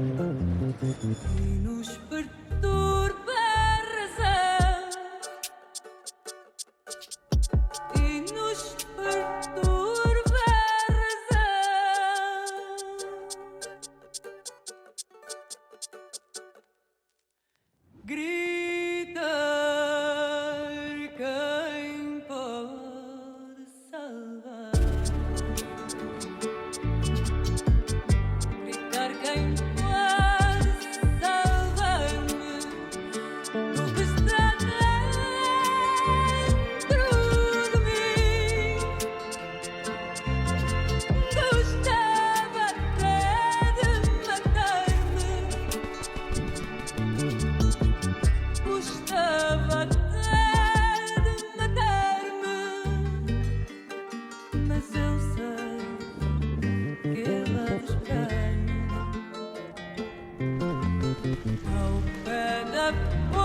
e nos perturba a razão, e nos perturba a razão. Gritar quem pode salvar, gritar quem pode salvar-me do que está dentro de mim. Gostava até de matar-me, gostava até de matar-me, mas eu sei que ela espera ao pé da porta.